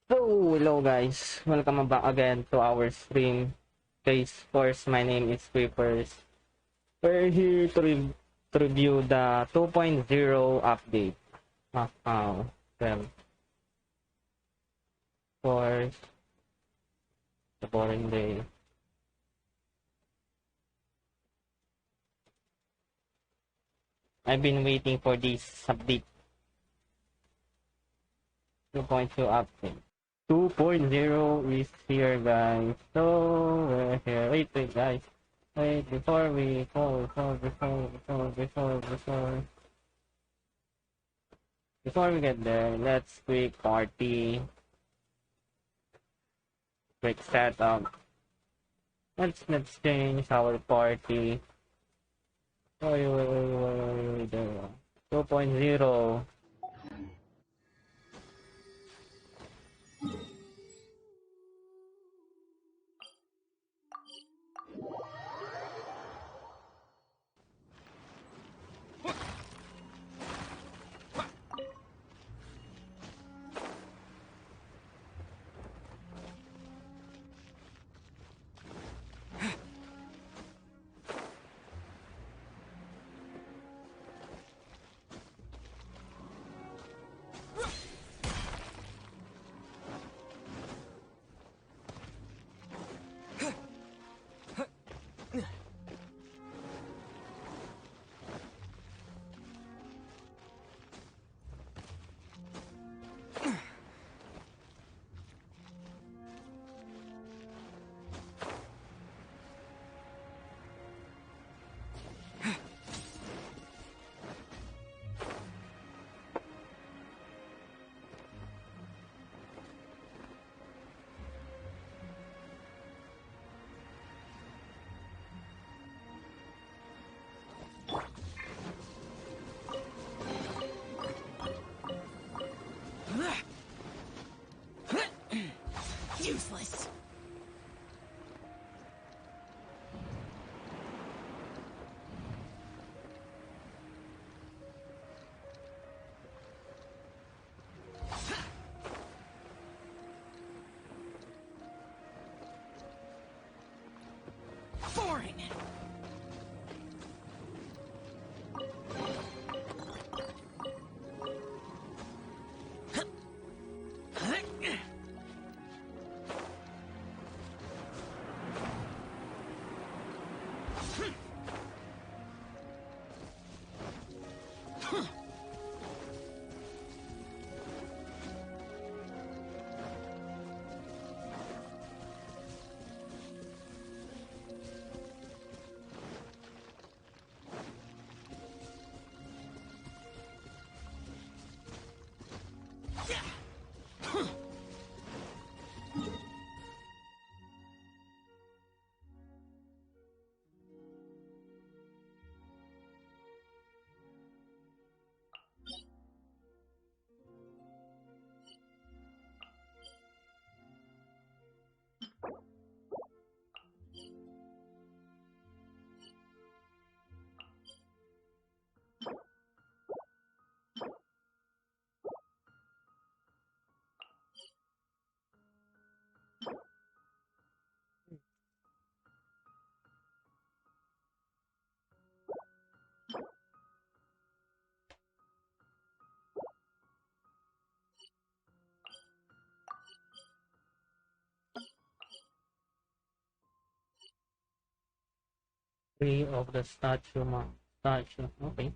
So, hello guys, welcome back again to our stream. Guys, of course, my name is Creepers. We're here to, to review the 2.0 update. Well, of course, the boring day. I've been waiting for this update 2.0 update. 2.0 is here, guys. So, we're here. Wait, guys. Wait, before we go, before we get there, let's quick party, quick setup. Let's change our party. There. 2.0. Useless. Boring. Three of the statue. Okay.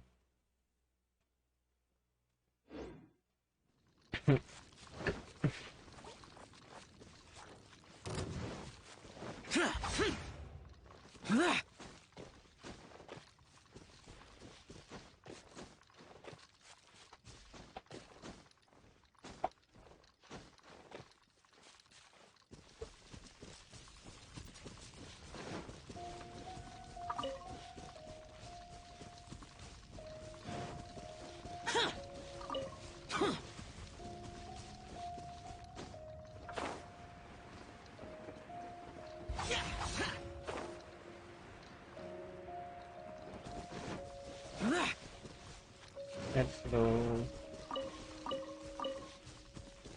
Let's go.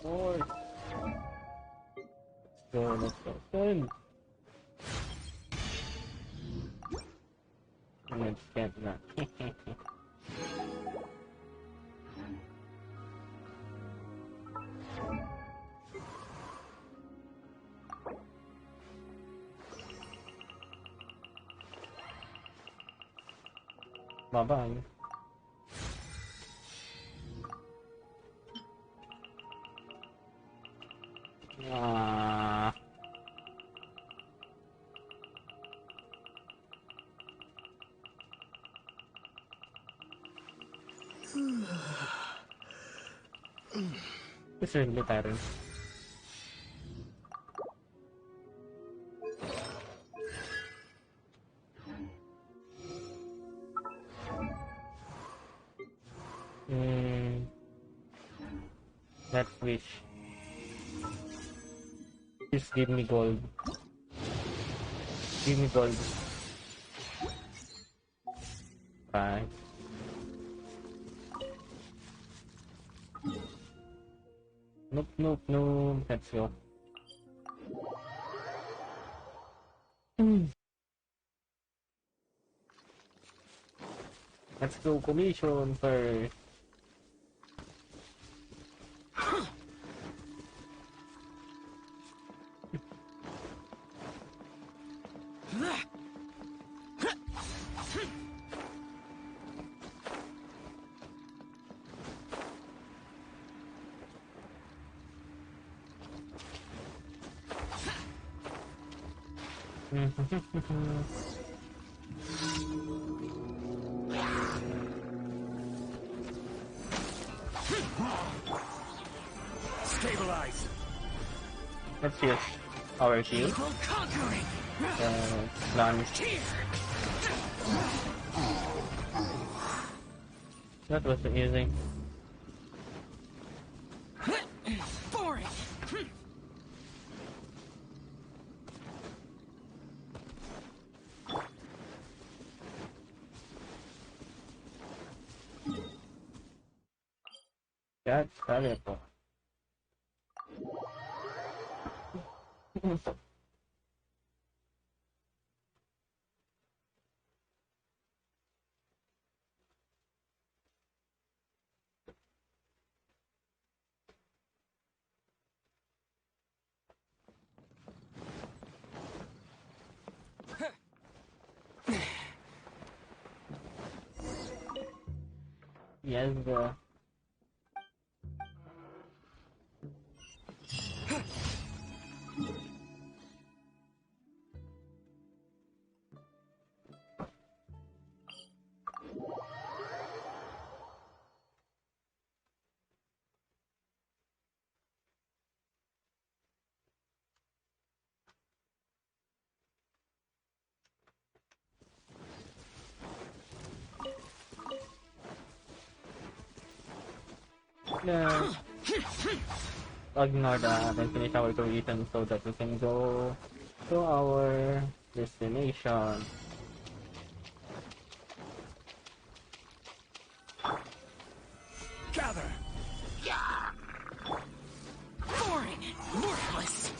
Forward. go, let's go. Good. Let's get that. Bye-bye. Ah. It's really tiring. Let's wish. Please give me gold. Give me gold. Bye. Nope, nope, nope. Let's go. Let's go commission first. Stabilize. Let's use our shield. Launch. That was easy. Boring. That's valuable. Yes, yeah. Ignore that and finish our creation so that we can go to our destination. Gather. Boring. Worthless.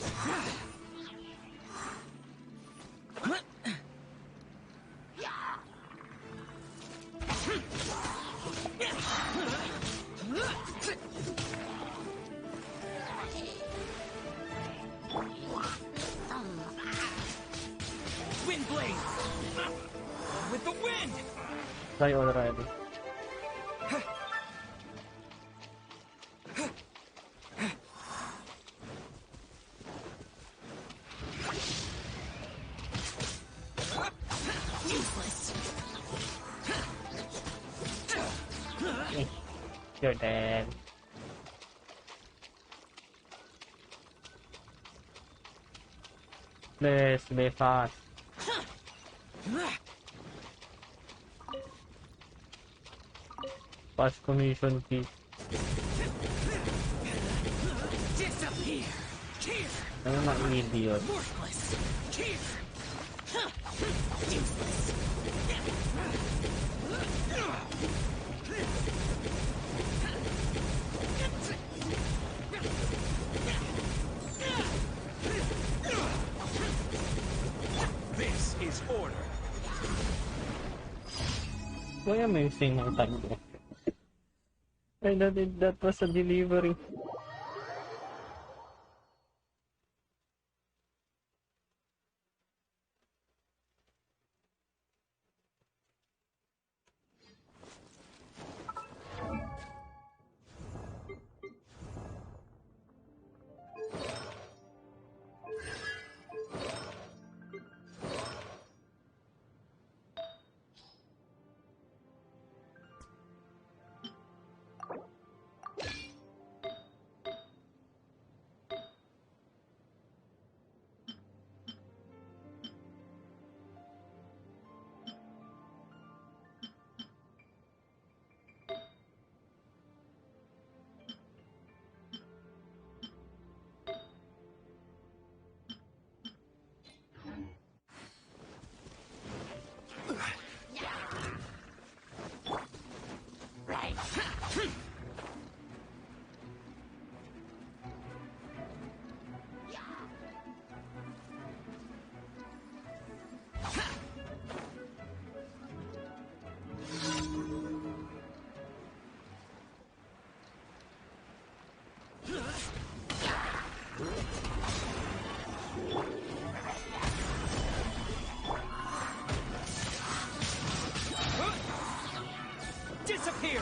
Wind blade. With the wind. Die already. Useless. You're dead. Please be fast. Fast commission key. Disappear. Here. I'm not an idiot. Worthless. Here. Useless. Why am I using my time ko? I thought that was a delivery. Disappear!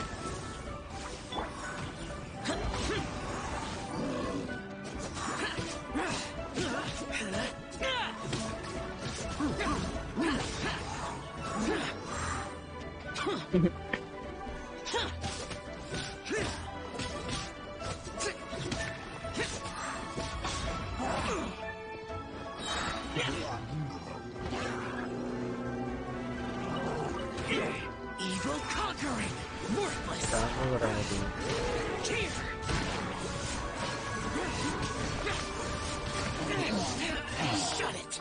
Evil conquering! Worthless! Already. Here! Shut it!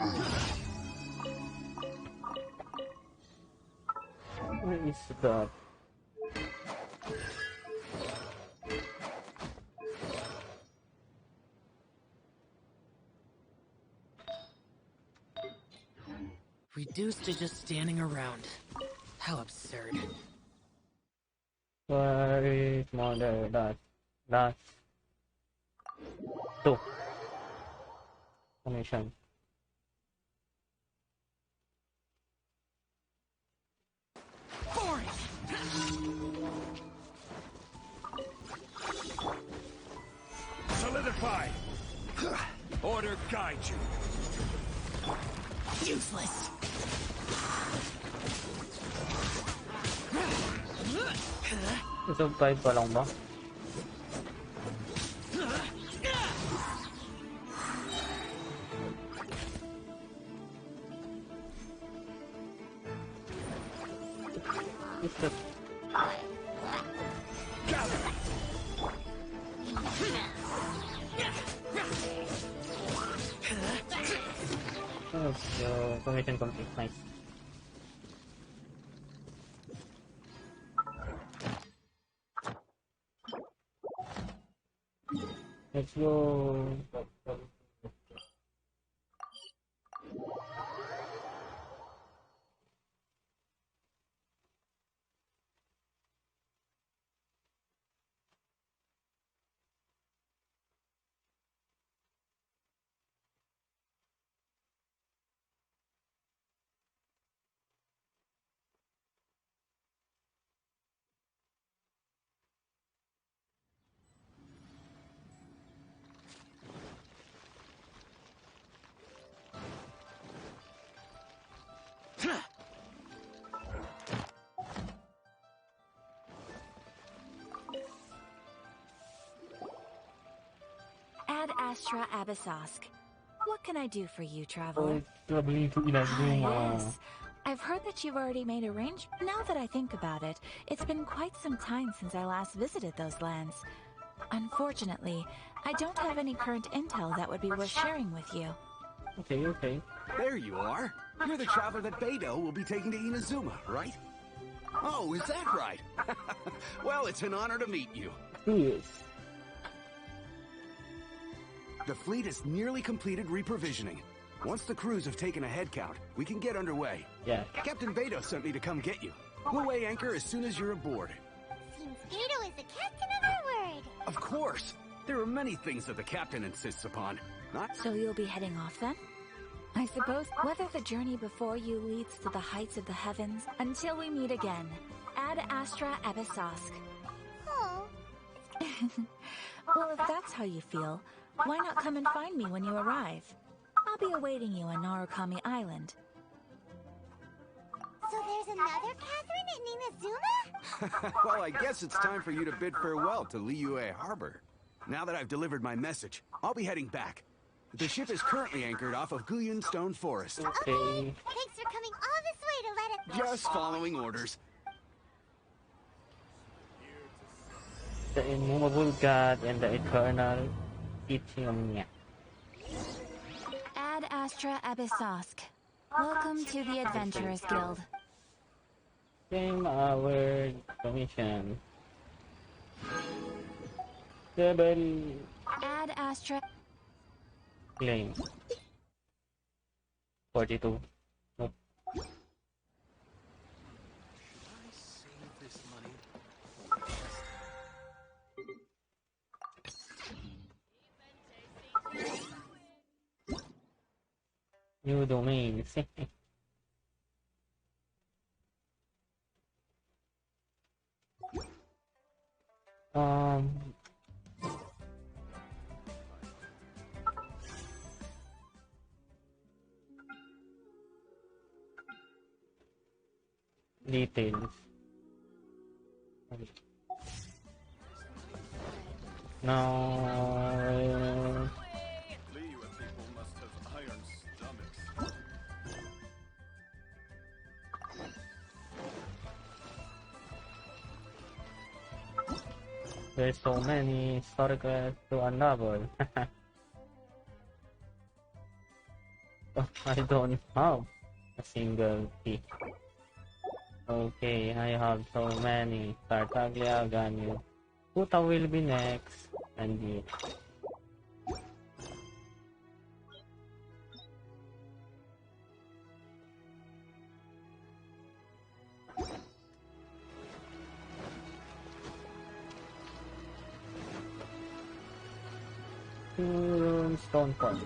Where is that? Reduced to just standing around. How absurd. Where is mother? That's two. Commission. Boring! Solidify! Order guide you. Useless! Survive pa lang ba? What's that? Gather! Oh, so commission complete. Nice. Let's go. Ad Astra Abyssosk. What can I do for you, So traveler? it's probably to ilag yung Yes. I've heard that you've already made arrangements. Now that I think about it, it's been quite some time since I last visited those lands. Unfortunately, I don't have any current intel that would be worth sharing with you. Okay. There you are. You're the traveler that Beidou will be taking to Inazuma, right? Oh, is that right? Well, it's an honor to meet you. Yes. The fleet is nearly completed reprovisioning. Once the crews have taken a head count, we can get underway. Yeah. Captain Beidou sent me to come get you. We'll weigh anchor as soon as you're aboard. Seems Beidou is the captain of our word. Of course. There are many things that the captain insists upon. Not So you'll be heading off then? I suppose whether the journey before you leads to the heights of the heavens until we meet again. Ad Astra Abyssosque. Oh, Well, if that's how you feel, why not come and find me when you arrive? I'll be awaiting you on Narukami Island. so there's another Catherine in Inazuma? Well, I guess it's time for you to bid farewell to Liyue Harbor. Now that I've delivered my message, I'll be heading back. The ship is currently anchored off of Guyun Stone Forest. Okay. Thanks for coming all this way to let us... Just following orders. The immovable god and the eternal teaching niya. Ad Astra Abyssosque. Welcome to the Adventurers Guild. Claim our commission. Level Ad Astra... claim. 42. Nope. New domains. um Details. No. Liyue people must have iron stomachs. There's so many historical to unravel. Oh, I don't have a single key. Okay, I have so many. Tartaglia, Ganyu. Puta will be next. And you. Stone Pond.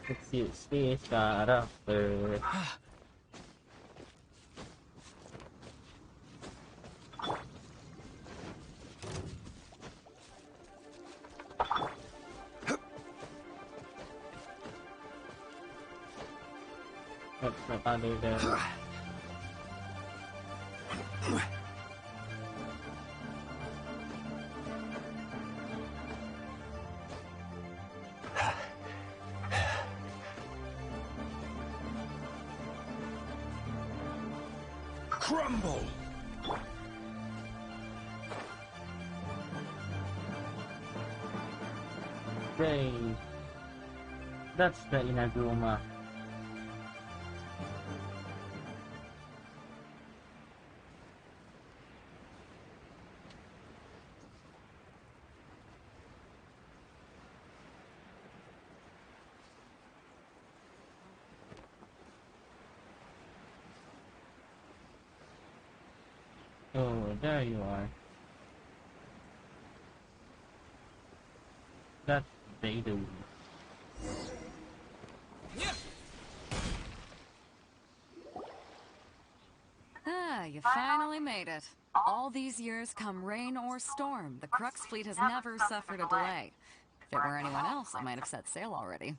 Let's use this character. Let's not under there. Crumble! Yay! That's the Inazuma. Oh, there you are. That's they do. Ah, you finally made it. All these years, come rain or storm, the Crux fleet has never suffered a delay. If it were anyone else, I might have set sail already.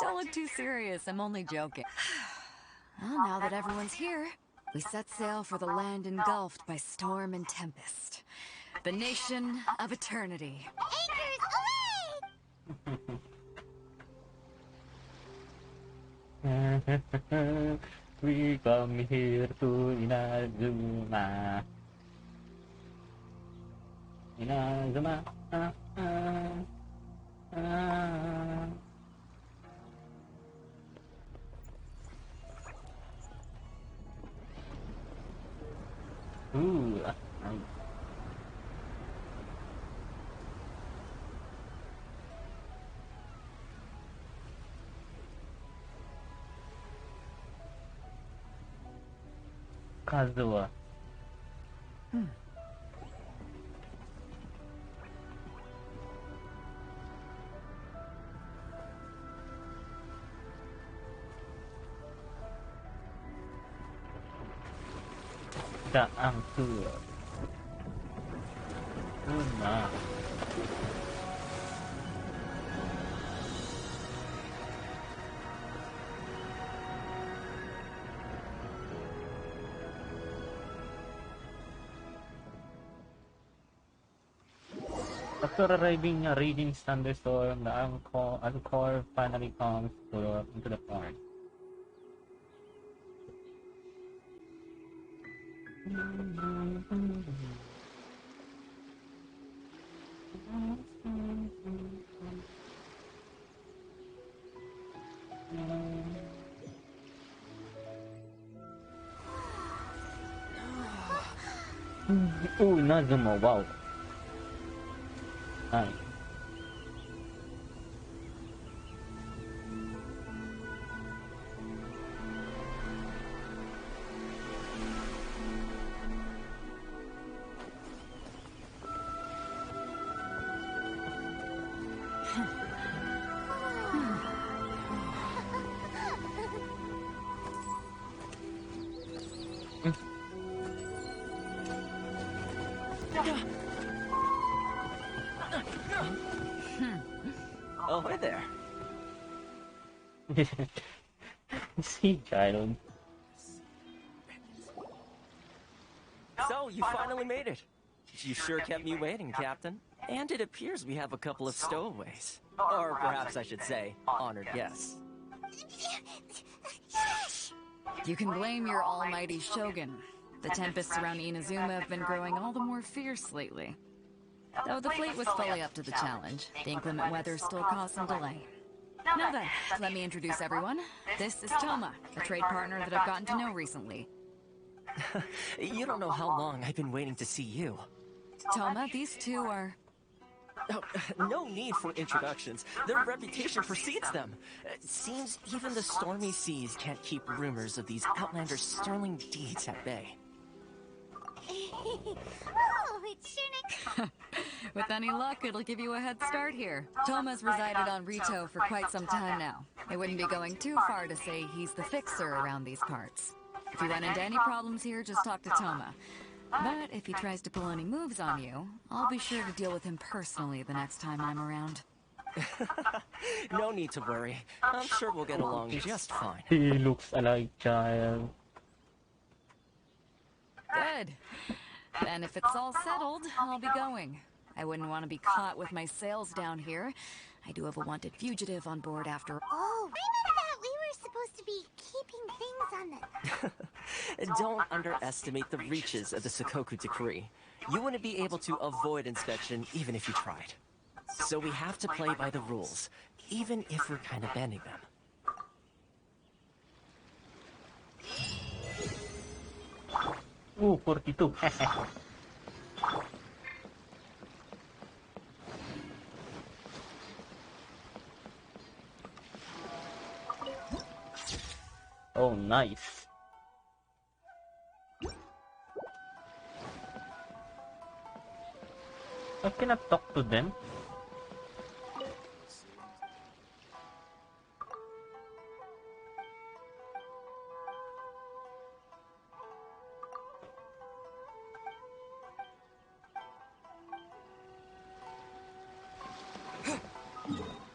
Don't look too serious, I'm only joking. Well, now that everyone's here, we set sail for the land engulfed by storm and tempest. The nation of eternity. We come here to Inazuma. Inazuma. Ah. Ooh, nice. Kazuha. The Angkor. Una. After arriving a raging thunderstorm, the Angkor finally comes into the park. Ooh, Nazuma, wow. Nice. Oh, hey there. See, child. So, you finally made it. You sure kept me waiting, Captain. And it appears we have a couple of stowaways. Or perhaps I should say, honored guests. You can blame your almighty Shogun. The tempests around Inazuma have been growing all the more fierce lately. Though the fleet was fully up to the challenge, the inclement weather still caused some delay. Now then, let me introduce everyone. This is Toma, a trade partner that I've gotten to know recently. You don't know how long I've been waiting to see you. Toma, these two are... Oh, no need for introductions. Their reputation precedes them. It seems even the stormy seas can't keep rumors of these outlanders' sterling deeds at bay. Oh, it's sure With any luck, it'll give you a head start here. Toma's resided on Rito for quite some time now. It wouldn't be going too far to say he's the fixer around these parts. If you run into any problems here, just talk to Toma. But if he tries to pull any moves on you, I'll be sure to deal with him personally the next time I'm around. No need to worry. I'm sure we'll get along just fine. He looks like child. Good. Then if it's all settled, I'll be going. I wouldn't want to be caught with my sails down here. I do have a wanted fugitive on board after all. Oh, I thought we were supposed to be keeping things on the... Don't underestimate the reaches of the Sakoku Decree. You wouldn't be able to avoid inspection even if you tried. So we have to play by the rules, even if we're kind of bending them. Ooh, 42. Oh, nice. cannot talk to them.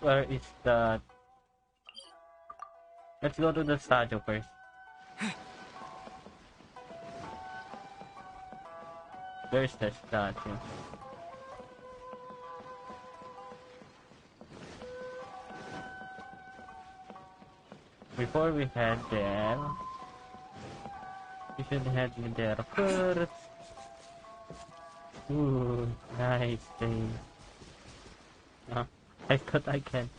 Where is the... Let's go to the statue first. Where's the statue? Before we head there, we should head there first. Ooh, nice thing. I thought I can.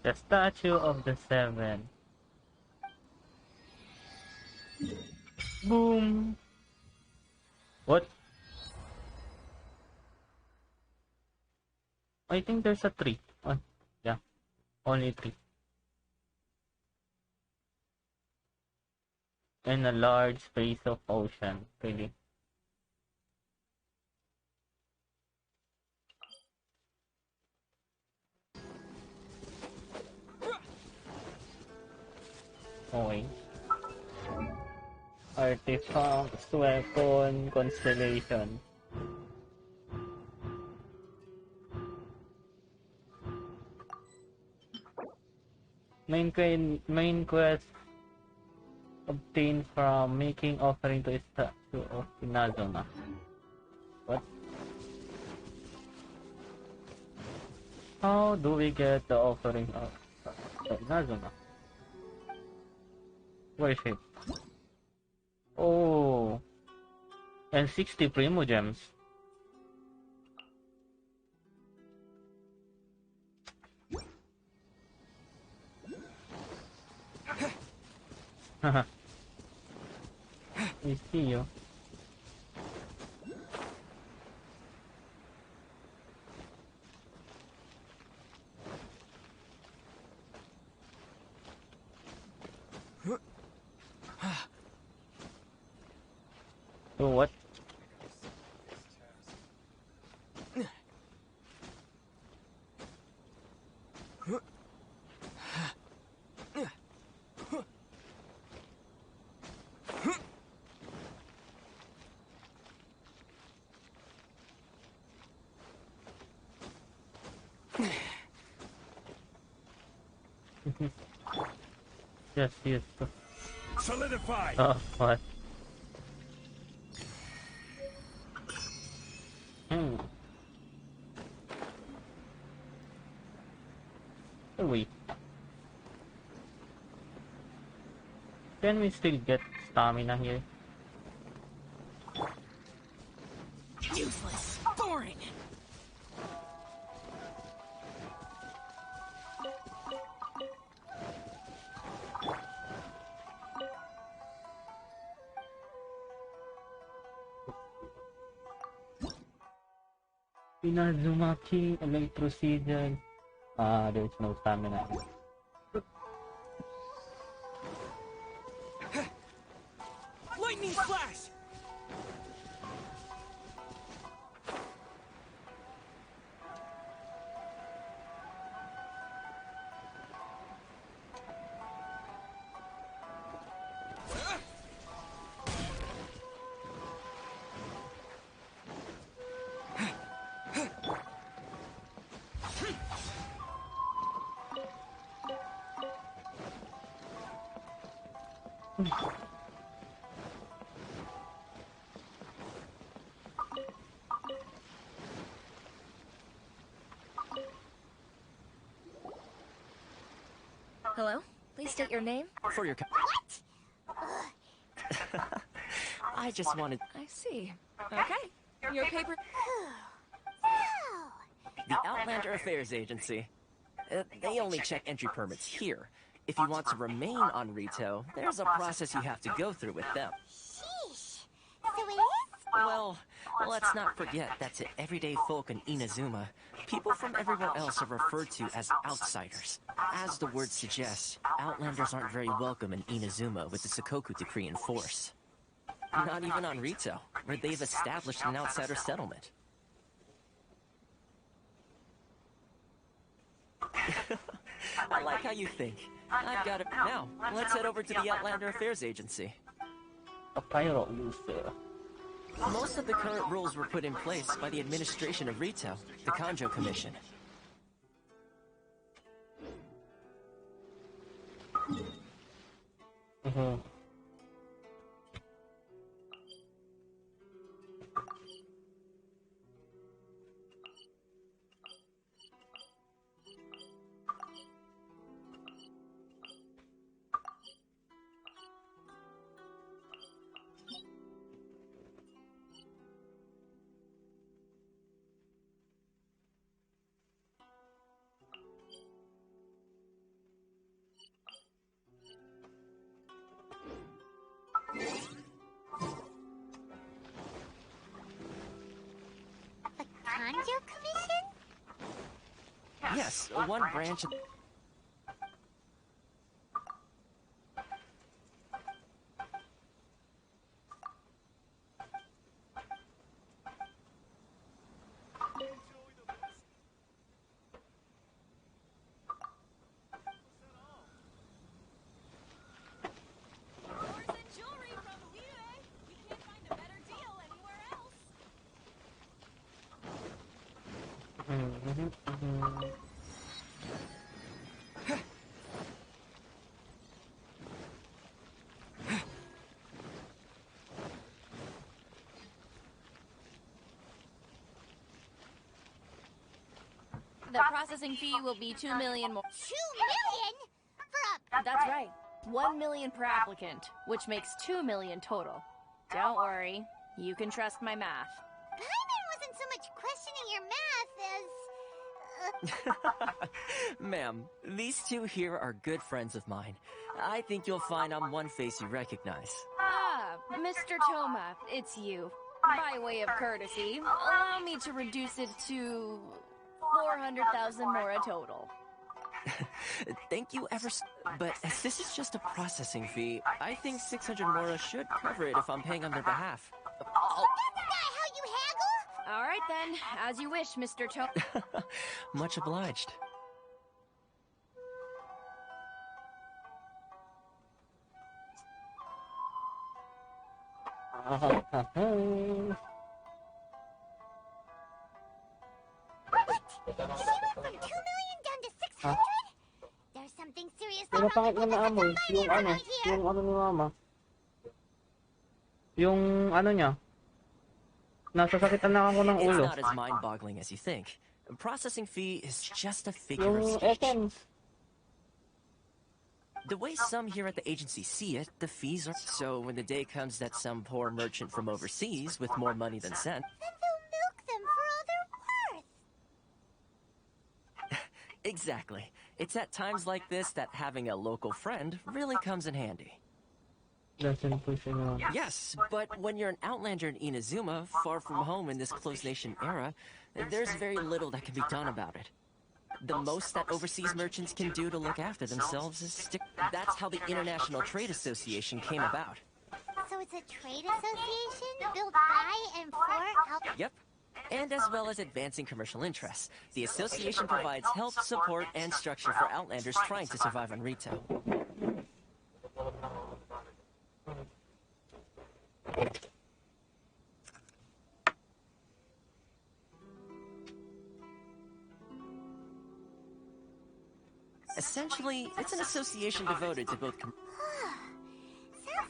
The statue of the seven. Boom. What? I think there's a tree. Yeah, only three. And a large space of ocean, really. Okay. Artifacts, weapon, constellation. Main quest obtained from making offering to a statue of Inazuma. What? How do we get the offering of Inazuma? Where is it? Oh, and 60 Primo Gems. Haha. I see you. So what? Just used to. Solidify! Oh, what? Wait. Can we still get stamina here? Useless. Boring. Inazumaki, Electrocidal. There's no stamina. Lightning flash. Hello? Please state your name. For your I just wanted... I see. Okay. Your paper... The Outlander Affairs Agency. They only check entry permits here. If you want to remain on Rito, there's a process you have to go through with them. Sheesh. So it is? Well, let's not forget that to everyday folk in Inazuma, people from everywhere else are referred to as outsiders. As the word suggests, Outlanders aren't very welcome in Inazuma with the Sakoku Decree in force. Not even on Rito, where they've established an outsider settlement. I like how you think. I've got it. Now, let's head over to the Outlander Affairs Agency. A pirate user. Most of the current rules were put in place by the administration of Rito, the Kanjo Commission. The Kanjo Commission? Yes, one branch of... The processing fee will be 2 million more. 2 million? For a... That's right. 1 million per applicant, which makes 2 million total. Don't worry, you can trust my math. Paimon wasn't so much questioning your math as... Ma'am, these two here are good friends of mine. I think you'll find I'm one face you recognize. Ah, Mr. Toma, it's you. By way of courtesy, allow me to reduce it to 400,000 more a total. Thank you ever so... But as this is just a processing fee, I think 600 Mora should cover it if I'm paying on their behalf. That's not how you haggle! All right then, as you wish, Mr. Toma. Much obliged. She went from 2 million down to 600? There's something serious Pero wrong pangit with na naamoy, the yung ano, right here. yung ano ni mama. Yung ano niya. Nasasakitan na ako ng It's ulo. not as mind-boggling as you think. Processing fee is just a figure of Yung speech. essence. The way some here at the agency see it, the fees are... So when the day comes that some poor merchant from overseas with more money than sent... Then they'll milk them for all they're worth. Exactly. It's at times like this that having a local friend really comes in handy. Doesn't push on. Yes, but when you're an outlander in Inazuma, far from home in this closed nation era, there's very little that can be done about it. The most that overseas merchants can do to look after themselves is stick... That's how the International Trade Association came about. So it's a trade association built by and for help. Yep. And as well as advancing commercial interests, the association provides help, support, and structure for outlanders trying to survive on Rito. Essentially, it's an association devoted to both... Sounds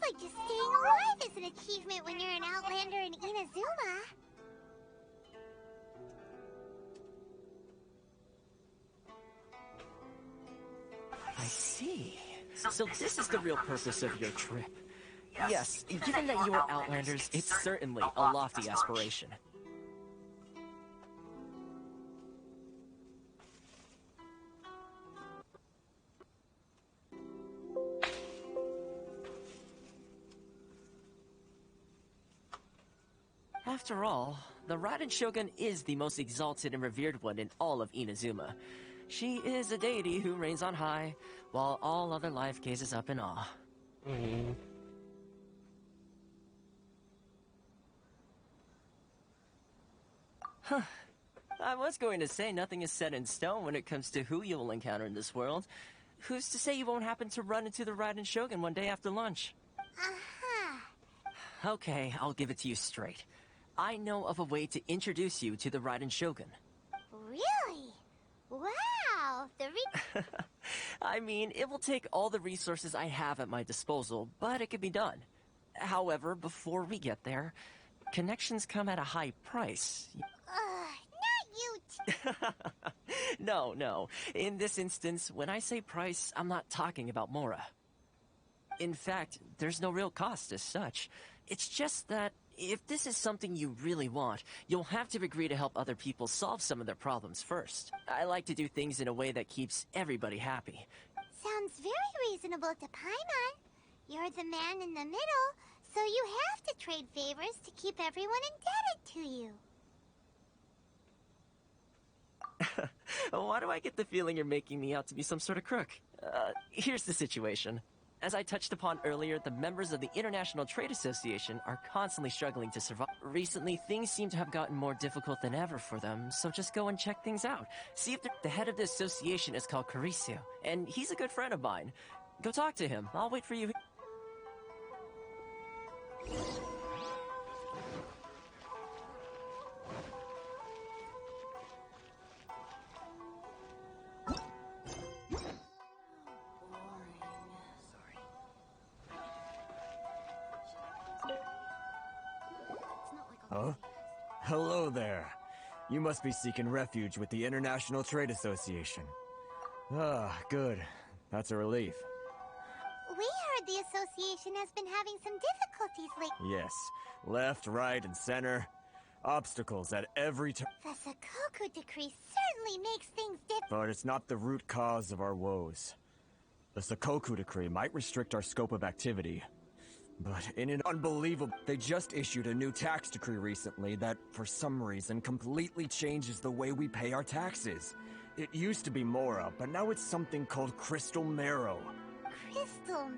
like just staying alive is an achievement when you're an outlander in Inazuma. I see. So this is the real purpose of your trip. Yes, given that you are outlanders, it's certainly a lofty aspiration. After all, the Raiden Shogun is the most exalted and revered one in all of Inazuma. She is a deity who reigns on high, while all other life gazes up in awe. Huh. I was going to say nothing is set in stone when it comes to who you will encounter in this world. Who's to say you won't happen to run into the Raiden Shogun one day after lunch? Okay, I'll give it to you straight. I know of a way to introduce you to the Raiden Shogun. Really? Wow! I mean, it will take all the resources I have at my disposal, but it can be done. However, before we get there, connections come at a high price. Not you No. In this instance, when I say price, I'm not talking about Mora. In fact, there's no real cost as such. It's just that if this is something you really want, you'll have to agree to help other people solve some of their problems first. I like to do things in a way that keeps everybody happy. Sounds very reasonable to Paimon. You're the man in the middle, so you have to trade favors to keep everyone indebted to you. Why do I get the feeling you're making me out to be some sort of crook? Here's the situation. As I touched upon earlier, the members of the International Trade Association are constantly struggling to survive. Recently, things seem to have gotten more difficult than ever for them, so just go and check things out. See if the head of the association is called Carisio, and he's a good friend of mine. Go talk to him. I'll wait for you. Huh? Hello there. You must be seeking refuge with the International Trade Association. Ah, good. That's a relief. We heard the association has been having some difficulties lately. Yes. Left, right, and center. Obstacles at every turn. The Sakoku decree certainly makes things difficult. But it's not the root cause of our woes. The Sakoku decree might restrict our scope of activity. But in an unbelievable... They just issued a new tax decree recently that, for some reason, completely changes the way we pay our taxes. It used to be Mora, but now it's something called Crystal Marrow. Crystal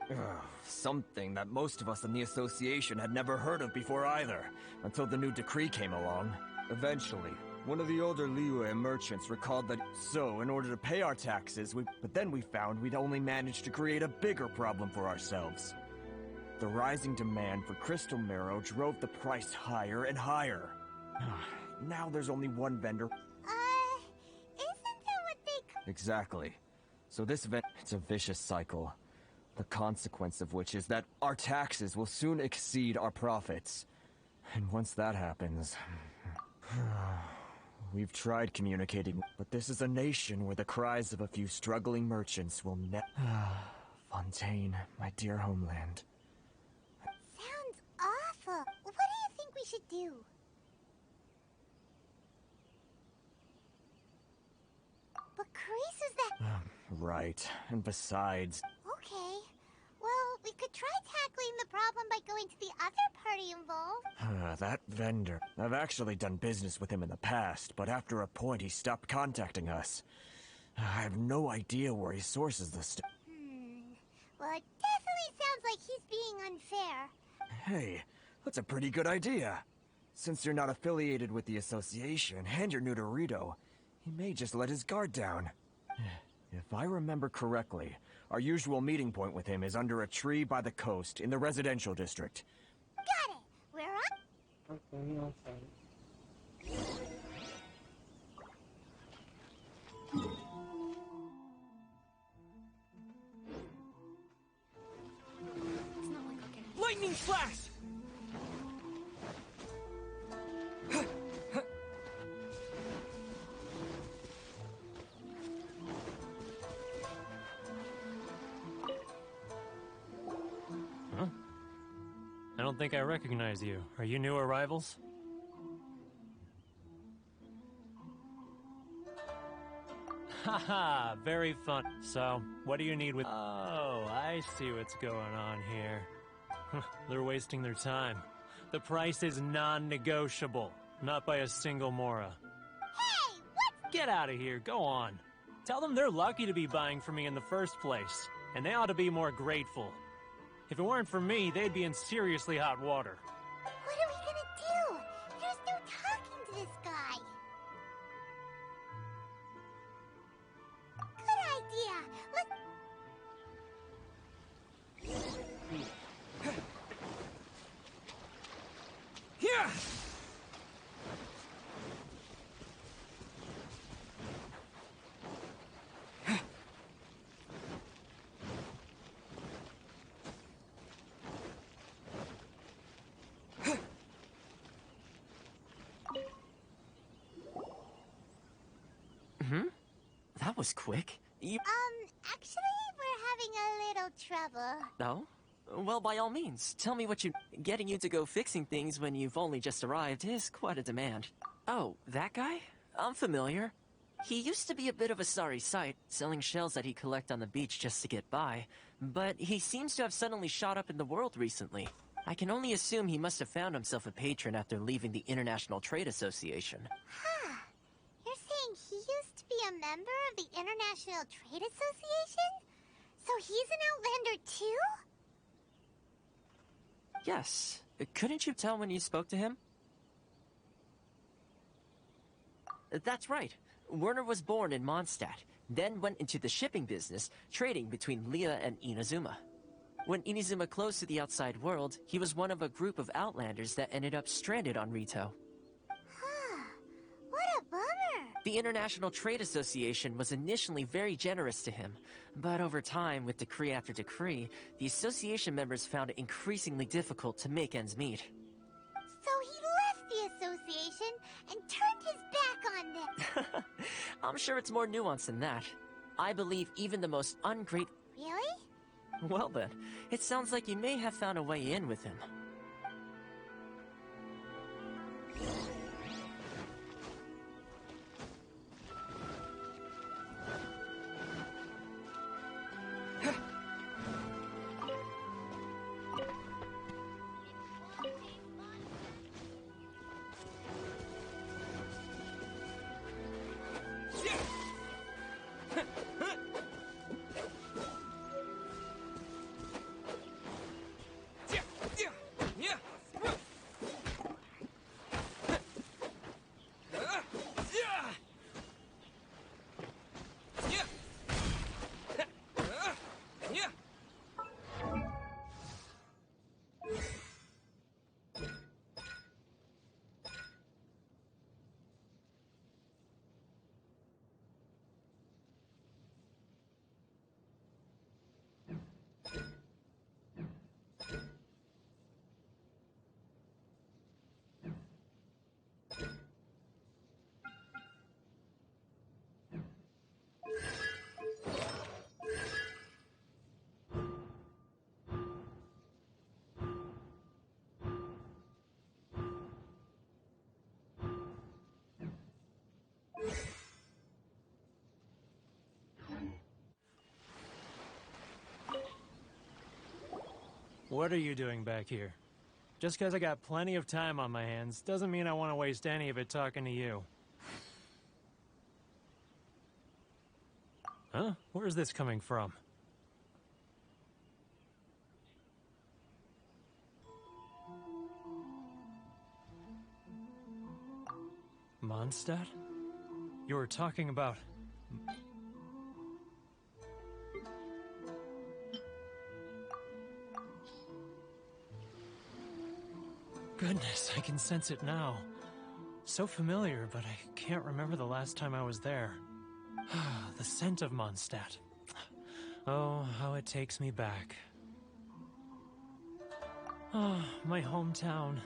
Marrow? Something that most of us in the association had never heard of before either, until the new decree came along. Eventually, one of the older Liyue merchants recalled that, so in order to pay our taxes, but then we found we'd only managed to create a bigger problem for ourselves. The rising demand for Crystal Marrow drove the price higher and higher. Now there's only one vendor. Isn't that what they... Exactly. So this it's a vicious cycle. The consequence of which is that our taxes will soon exceed our profits. And once that happens... We've tried communicating, but this is a nation where the cries of a few struggling merchants will Fontaine, my dear homeland. Sounds awful. What do you think we should do? But Carice is that... Right. And besides... Okay. Well, we could try tackling the problem by going to the other party involved. That vendor. I've actually done business with him in the past, but after a point he stopped contacting us. I have no idea where he sources this stuff. Well, it definitely sounds like he's being unfair. Hey, that's a pretty good idea. Since you're not affiliated with the association and you're new to Rito, he may just let his guard down. If I remember correctly, our usual meeting point with him is under a tree by the coast in the residential district. Got it! We're on... Okay, okay. Lightning flash! Huh? I don't think I recognize you. Are you new arrivals? Haha, very fun. So, what do you need with... Oh, I see what's going on here. They're wasting their time. The price is non-negotiable. Not by a single Mora. Hey, what? Get out of here, go on. Tell them they're lucky to be buying from me in the first place, and they ought to be more grateful. If it weren't for me, they'd be in seriously hot water. What are we gonna do? There's no talking to this guy. Good idea. Let's... Yeah! That was quick. Actually, we're having a little trouble. No? Well, by all means, tell me what you... Getting you to go fixing things when you've only just arrived is quite a demand. Oh, that guy? I'm familiar. He used to be a bit of a sorry sight, selling shells that he'd collect on the beach just to get by. But he seems to have suddenly shot up in the world recently. I can only assume he must have found himself a patron after leaving the International Trade Association. Huh. You're saying he used to be a member of the International Trade Association? So he's an Outlander too? Yes. Couldn't you tell when you spoke to him? That's right. Werner was born in Mondstadt, then went into the shipping business, trading between Leah and Inazuma. When Inazuma closed to the outside world, he was one of a group of Outlanders that ended up stranded on Rito. Huh. What a bummer. The International Trade Association was initially very generous to him, but over time, with decree after decree, the association members found it increasingly difficult to make ends meet. So he left the association and turned his back on them. I'm sure it's more nuanced than that. I believe even the most ungrateful... Really? Well then, it sounds like you may have found a way in with him. What are you doing back here? Just because I got plenty of time on my hands doesn't mean I want to waste any of it talking to you. Huh? Where's this coming from? Mondstadt? You were talking about... Goodness, I can sense it now. So familiar, but I can't remember the last time I was there. The scent of Mondstadt. Oh, how it takes me back. Oh, my hometown.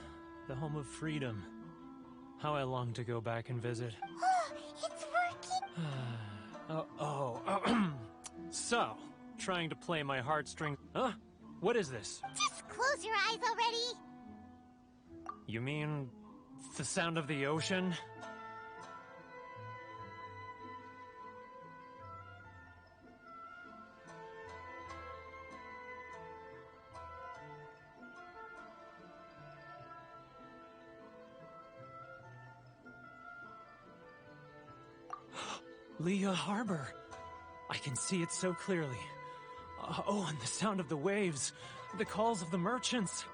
The home of freedom. How I long to go back and visit. Oh, it's working! So, trying to play my heartstrings... Huh? What is this? Just close your eyes already! You mean... the sound of the ocean? Leah Harbor. I can see it so clearly. Oh, and the sound of the waves. The calls of the merchants.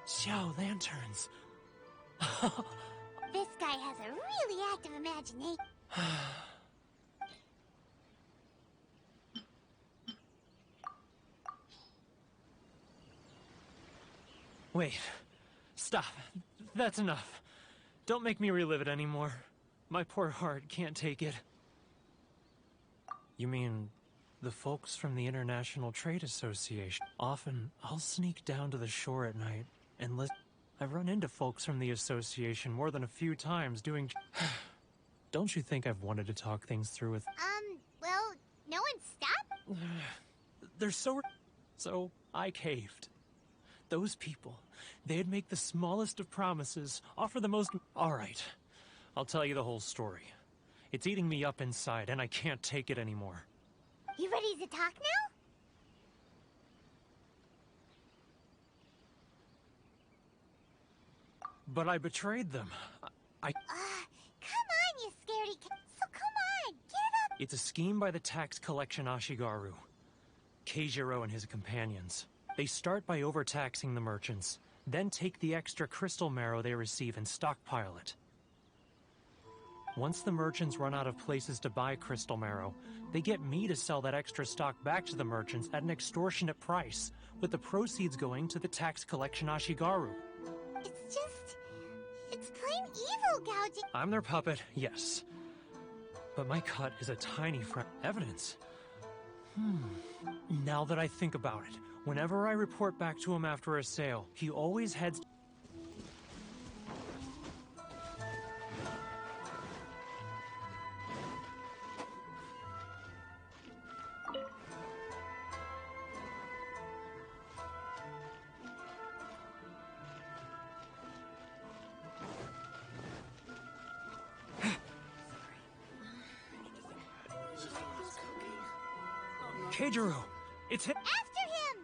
Xiao lanterns. This guy has a really active imagination. Wait. Stop. That's enough. Don't make me relive it anymore. My poor heart can't take it. You mean the folks from the International Trade Association? Often, I'll sneak down to the shore at night and listen. I've run into folks from the association more than a few times doing... Don't you think I've wanted to talk things through with... Well, no one stopped? They're so... So, I caved. Those people, they'd make the smallest of promises, offer the most... Alright, I'll tell you the whole story. It's eating me up inside, and I can't take it anymore. You ready to talk now? But I betrayed them. Come on, you scaredy cat. So come on, get it up! It's a scheme by the tax collection Ashigaru. Keijiro and his companions. They start by overtaxing the merchants, then take the extra crystal marrow they receive and stockpile it. Once the merchants run out of places to buy crystal marrow, they get me to sell that extra stock back to the merchants at an extortionate price, with the proceeds going to the tax collection Ashigaru. It's plain evil gouging. I'm their puppet, yes. But my cut is a tiny evidence. Now that I think about it, whenever I report back to him after a sale, he always heads... Keijiro! It's him! After him!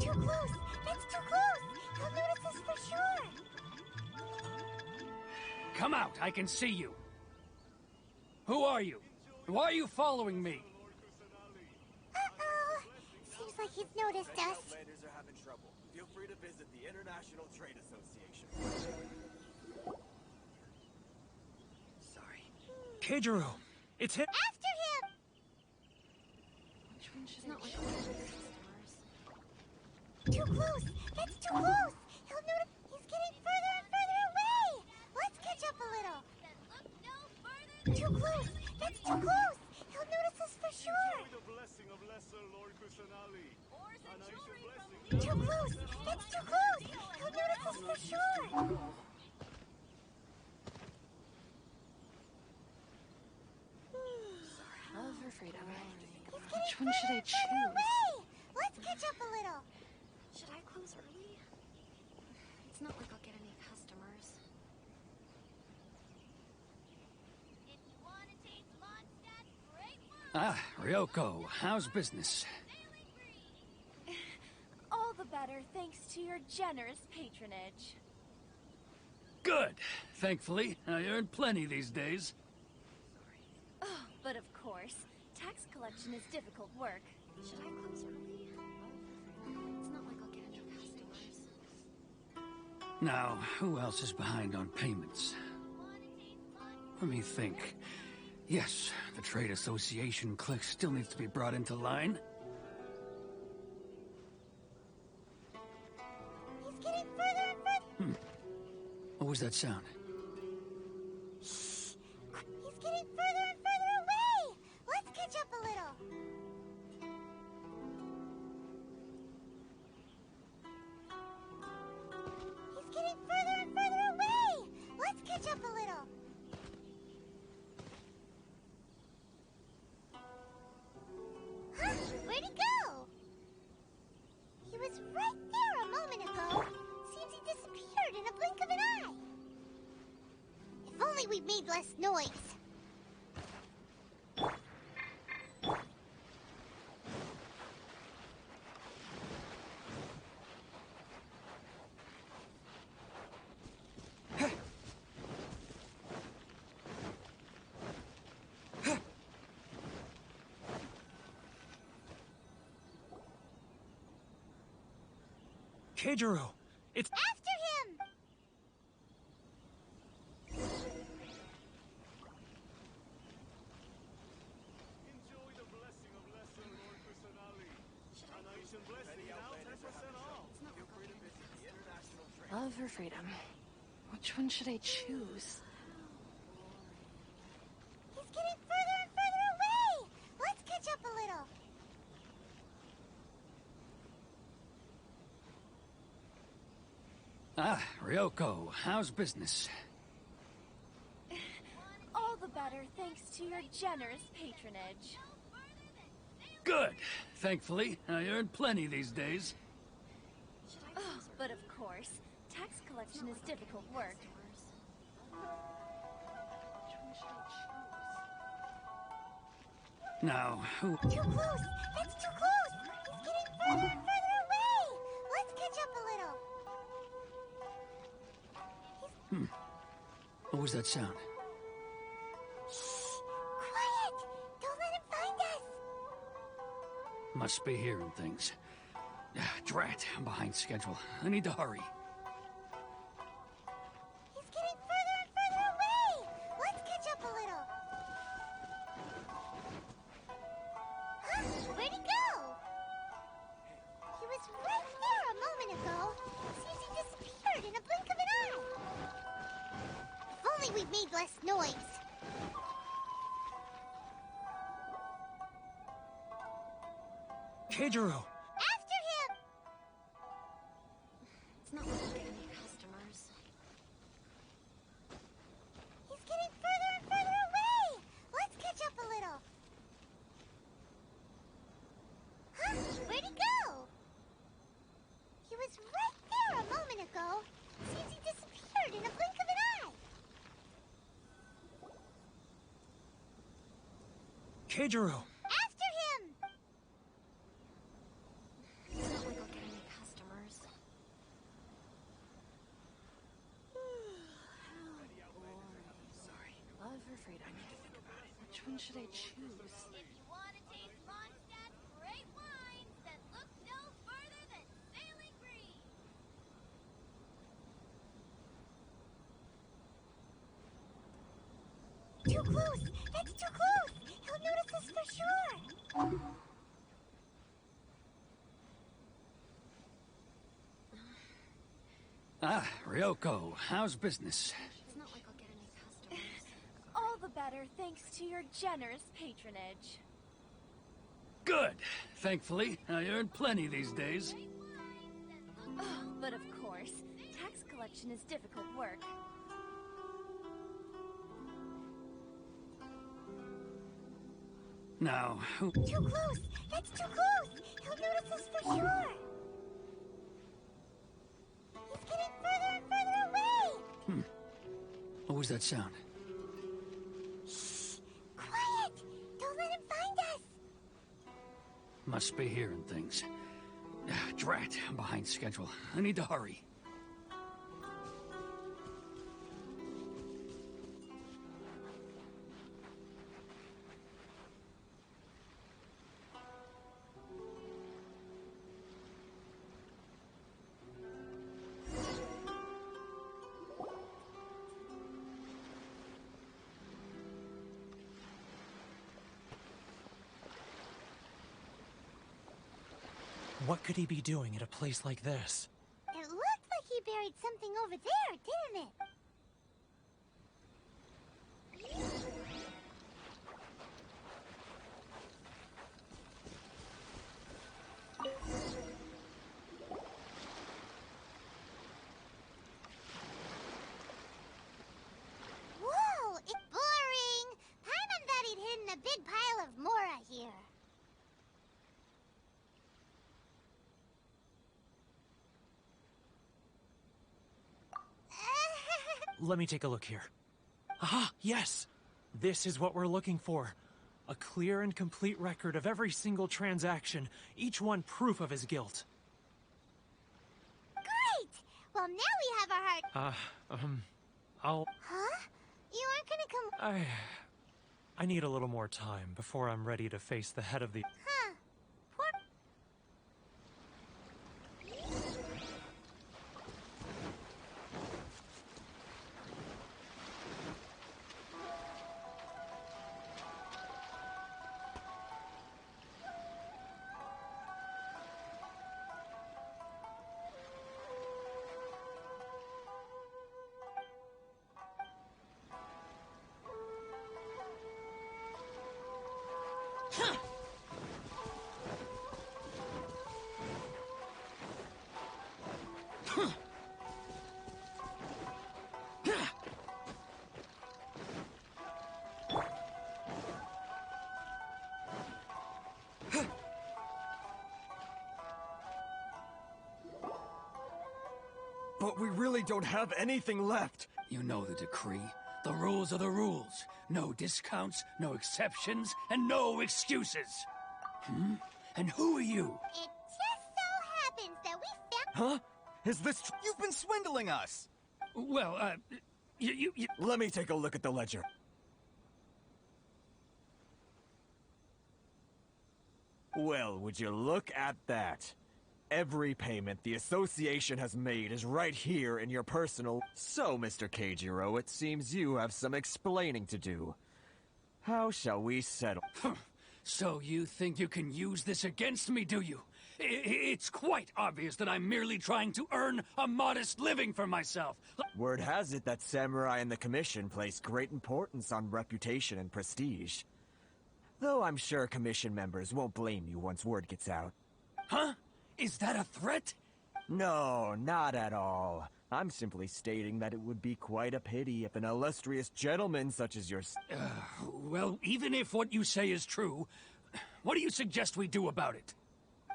Too close! That's too close! He'll notice us for sure! Come out, I can see you. Who are you? Why are you following me? Uh-oh! Seems like he's noticed us. Outlanders are having trouble. Feel free to visit the International Trade Association. Keijiro! It's him! After him! She's not like Too close! That's too close! He'll notice. He's getting further and further away! Let's catch up a little! Too close! That's too close! He'll notice us for sure! Too close! That's too close! He'll notice us for sure! afraid of it. Which one should I choose? Let's catch up a little. Should I close early? It's not like I'll get any customers. If you want to taste Mondstadt's great wine. Ah, Ryoko, how's business? All the better thanks to your generous patronage. Good. Thankfully, I earn plenty these days. Oh, but of course, tax collection is difficult work. Should I close early? It's not like I'll get any customers. Now, who else is behind on payments? Let me think. Yes, the Trade Association clique still needs to be brought into line. He's getting further and further. What was that sound? He's getting further and further away. Let's catch up a little. He's getting further and further away. Let's catch up a little. Huh? Where'd he go? He was right there a moment ago. Seems he disappeared in a blink of an eye. If only we'd made less noise. Keijiro! It's... After him! Enjoy the blessing of Lesser Lord Kusanali. An Aishan blessing now 10% off. Love or freedom? Which one should I choose? He's getting further and further away! Let's catch up a little. Ah, Ryoko, how's business? All the better thanks to your generous patronage. Good. Thankfully, I earn plenty these days. Oh, but of course, tax collection is difficult work. Now, who... Too close! That's too close! He's getting further and further away! Let's catch up a little. What was that sound? Quiet! Don't let him find us! Must be hearing things. Drat, I'm behind schedule. I need to hurry. He's getting further and further away! Let's catch up a little. Huh? Where'd he go? He was right there a moment ago. Seems he disappeared in a blink of an eye. If only we'd made less noise. Keijiro! After him! It's not like we'll get any customers. He's getting further and further away! Let's catch up a little. Huh? Where'd he go? He was right there a moment ago. Seems he disappeared in a blink of an eye. Keijiro! After him! It's not like I'll get any customers. Sorry. Love or freedom? Which one should I choose? If you want to taste Mondstadt's great wines, then look no further than Sailing Green. Too close! That's too close! He'll notice us for sure! Ah, Ryoko, how's business? It's not like I'll get any customers. All the better thanks to your generous patronage. Good. Thankfully, I earn plenty these days. Oh, but of course, tax collection is difficult work. Now, who... Too close! That's too close! He'll notice us for sure! He's getting further and further away! What was that sound? Quiet! Don't let him find us! Must be hearing things. Drat, I'm behind schedule. I need to hurry. What could he be doing at a place like this? It looked like he buried something over there, didn't it? Whoa, it's boring! Paimon thought he'd hidden a big pile of Mora here. Let me take a look here. Ah, yes! This is what we're looking for. A clear and complete record of every single transaction, each one proof of his guilt. Great! Well, now we have our heart. I'll... Huh? You aren't gonna come... I need a little more time before I'm ready to face the head of the... Huh. Poor... But we really don't have anything left. You know the decree. The rules are the rules. No discounts, no exceptions, and no excuses. And who are you? It just so happens that we found... Huh? Is this You've been swindling us! Well, you... Let me take a look at the ledger. Well, would you look at that? Every payment the association has made is right here in your personal... So, Mr. Keijiro, it seems you have some explaining to do. How shall we settle? So you think you can use this against me, do you? It's quite obvious that I'm merely trying to earn a modest living for myself. Word has it that Samurai and the Commission place great importance on reputation and prestige. Though I'm sure Commission members won't blame you once word gets out. Huh? Is that a threat? No, not at all. I'm simply stating that it would be quite a pity if an illustrious gentleman such as yourself... Well, even if what you say is true, what do you suggest we do about it?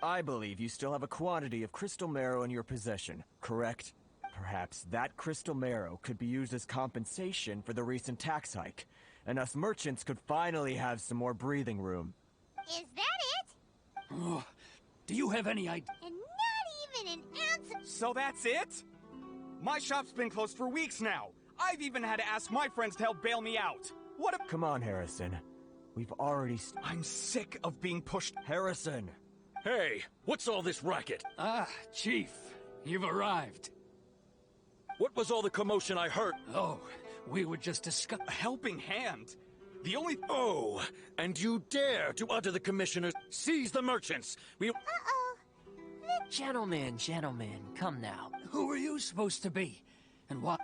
I believe you still have a quantity of crystal marrow in your possession, correct? Perhaps that crystal marrow could be used as compensation for the recent tax hike, and us merchants could finally have some more breathing room. Is that it? Oh, do you have any idea? And not even an ounce... So that's it? My shop's been closed for weeks now. I've even had to ask my friends to help bail me out. What a... Come on, Harrison. We've already... I'm sick of being pushed... Harrison! Hey, what's all this racket? Ah, Chief, you've arrived. What was all the commotion I heard? Oh, we were just A helping hand? The only... Oh, and you dare to utter the commissioner... Seize the merchants! We... Uh-oh. Gentlemen, come now. Who are you supposed to be? And what?